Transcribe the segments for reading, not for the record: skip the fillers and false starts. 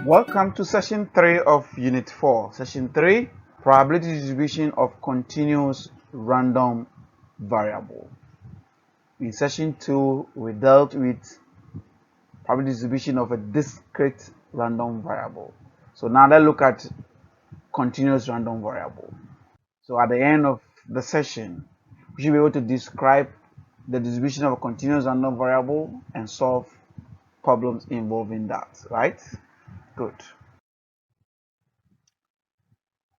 Welcome to session 3 of unit 4. Session 3, probability distribution of continuous random variable. In session 2, we dealt with probability distribution of a discrete random variable. So now let's look at continuous random variable. So at the end of the session, we should be able to describe the distribution of a continuous random variable and solve problems involving that, right? Good.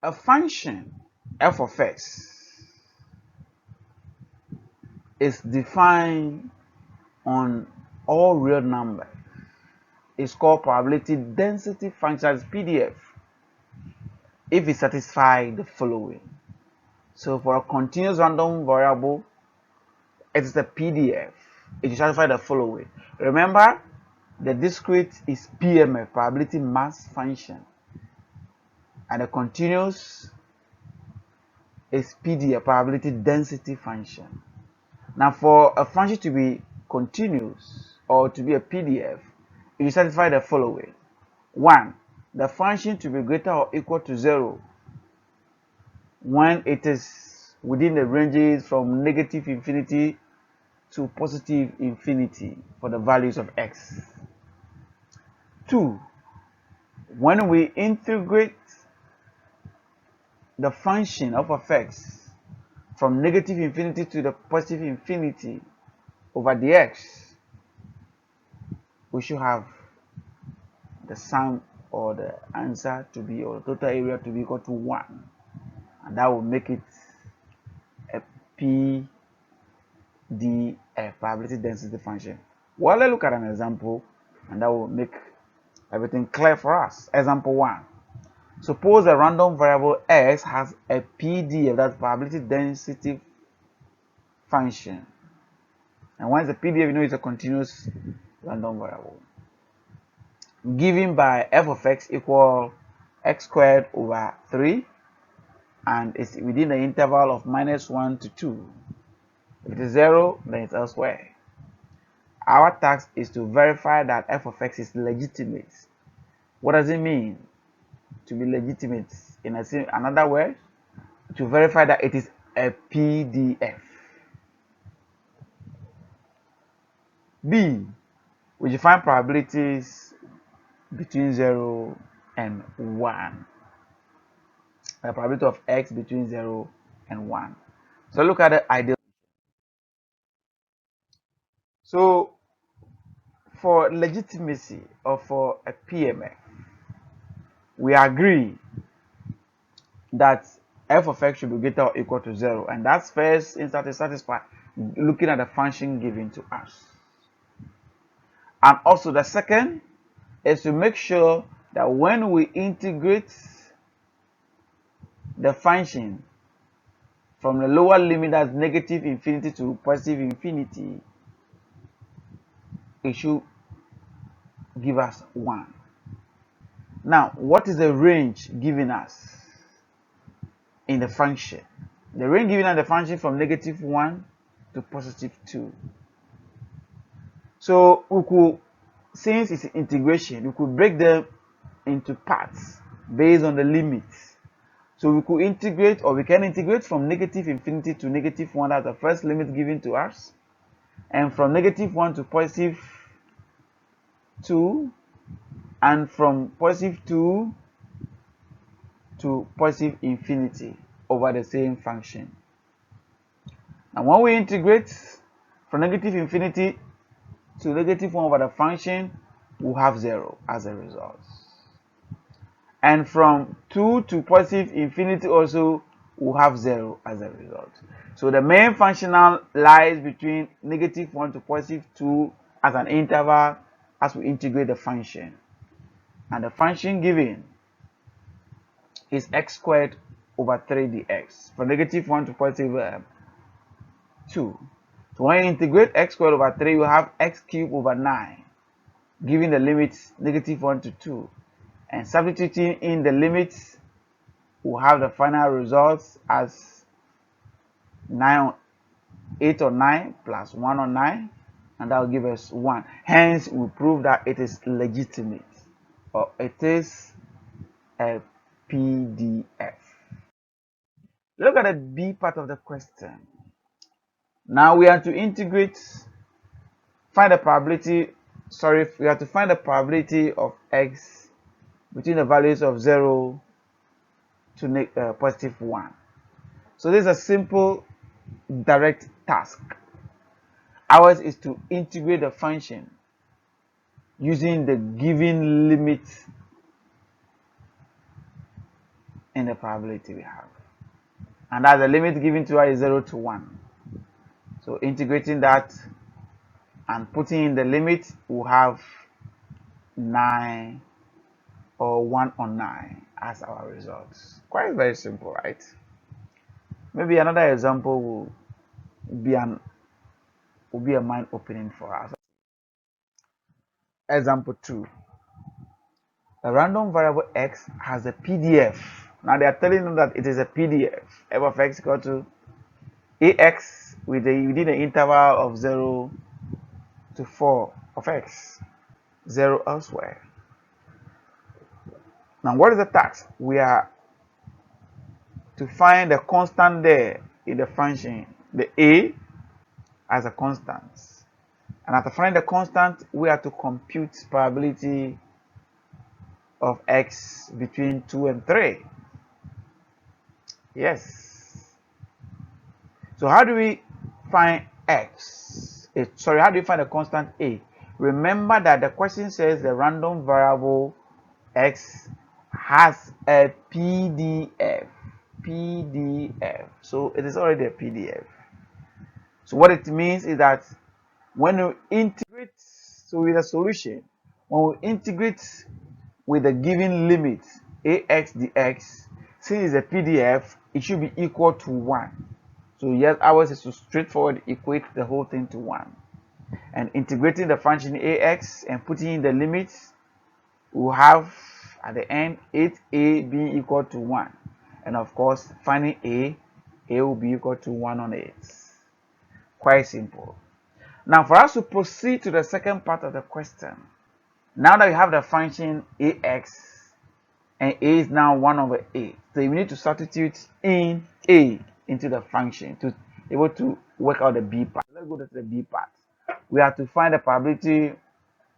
A function f of x is defined on all real numbers. It's called probability density function, as PDF, if it satisfies the following. So for a continuous random variable, it is a PDF. It satisfies the following. Remember, the discrete is PMF, probability mass function, and the continuous is PDF, probability density function. Now, for a function to be continuous or to be a PDF, it satisfies the following. 1. The function to be greater or equal to 0 when it is within the ranges from negative infinity to positive infinity for the values of x. 2. When we integrate the function of x from negative infinity to the positive infinity over dx, we should have the sum or the answer to be, or the total area to be equal to 1, and that will make it a PDF, probability density function. Well, let's look at an example, and that will make everything clear for us. Example 1. Suppose a random variable x has a PDF, that's probability density function, and once the PDF, you know, it's a continuous random variable, given by f of x equal x squared over 3, and it's within the interval of -1 to 2. If it is 0, then it's elsewhere. Our task is to verify that f of x is legitimate. What does it mean to be legitimate? In another word, to verify that it is a PDF. B. We define probabilities between 0 and 1. The probability of x between 0 and 1. So look at the ideal. So for legitimacy, or for a PMF, we agree that f of x should be greater or equal to 0, and that's first instance is satisfied looking at the function given to us. And also the second is to make sure that when we integrate the function from the lower limit, that's negative infinity to positive infinity, it should give us 1. Now, what is the range given us in the function? The range given us the function from -1 to +2. So we could, since it's integration, we could break them into parts based on the limits. So we could integrate, or we can integrate from negative infinity to -1, that's the first limit given to us, and from -1 to +2, and from +2 to positive infinity over the same function. And when we integrate from negative infinity to -1 over the function, we'll have 0 as a result. And from 2 to positive infinity also, we'll have 0 as a result. So the main functional lies between -1 to +2 as an interval as we integrate the function. And the function given is x squared over 3 dx, from -1 to +2. So when you integrate x squared over 3, you have x cubed over 9, giving the limits -1 to 2. And substituting in the limits, we'll have the final results as 8 on 9 plus 1 on 9, and that will give us 1. Hence, we prove that it is legitimate. or it is a PDF. Look at the B part of the question. Now we have to integrate, find the probability, we have to find the probability of x between the values of 0 to positive 1. So this is a simple, direct task. Ours is to integrate the function using the given limit in the probability we have. And that's the limit given to us is 0 to 1. So integrating that and putting in the limit, we'll have 9 or 1 on 9 as our results. Quite very simple, right? Maybe another example will be a mind opening for us. Example 2. A random variable x has a PDF. Now they are telling you that it is a PDF. F of x equal to ax within the interval of 0 to 4 of x, 0 elsewhere. Now what is the task? We are to find the constant there in the function, the a as a constant. And after finding the constant, we have to compute probability of x between 2 and 3. Yes. So how do we find x? How do we find the constant a? Remember that the question says the random variable x has a PDF. PDF. So it is already a PDF. So what it means is that when you integrate, with a solution, when we integrate with the given limit ax dx, since it's a PDF, it should be equal to 1. So yes, ours is to straightforward equate the whole thing to 1. And integrating the function ax and putting in the limits, we'll have at the end 8a being equal to 1. And of course, finding a will be equal to 1 on 8. Quite simple. Now for us to proceed to the second part of the question, now that we have the function ax and a is now 1 over a, so we need to substitute in a into the function to be able to work out the b part. Let's go to the b part. We have to find the probability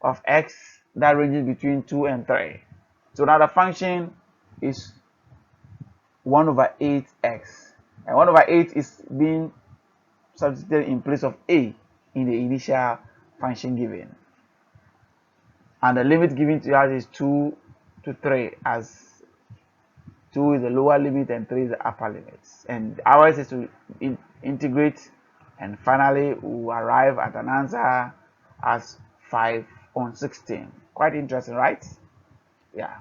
of x that ranges between 2 and 3. So now the function is 1 over 8x, and 1 over 8 is being substituted in place of a in the initial function given, and the limit given to us is 2 to 3, as 2 is the lower limit and 3 is the upper limit. And ours is to integrate, and finally we will arrive at an answer as 5 on 16. Quite interesting, right? Yeah.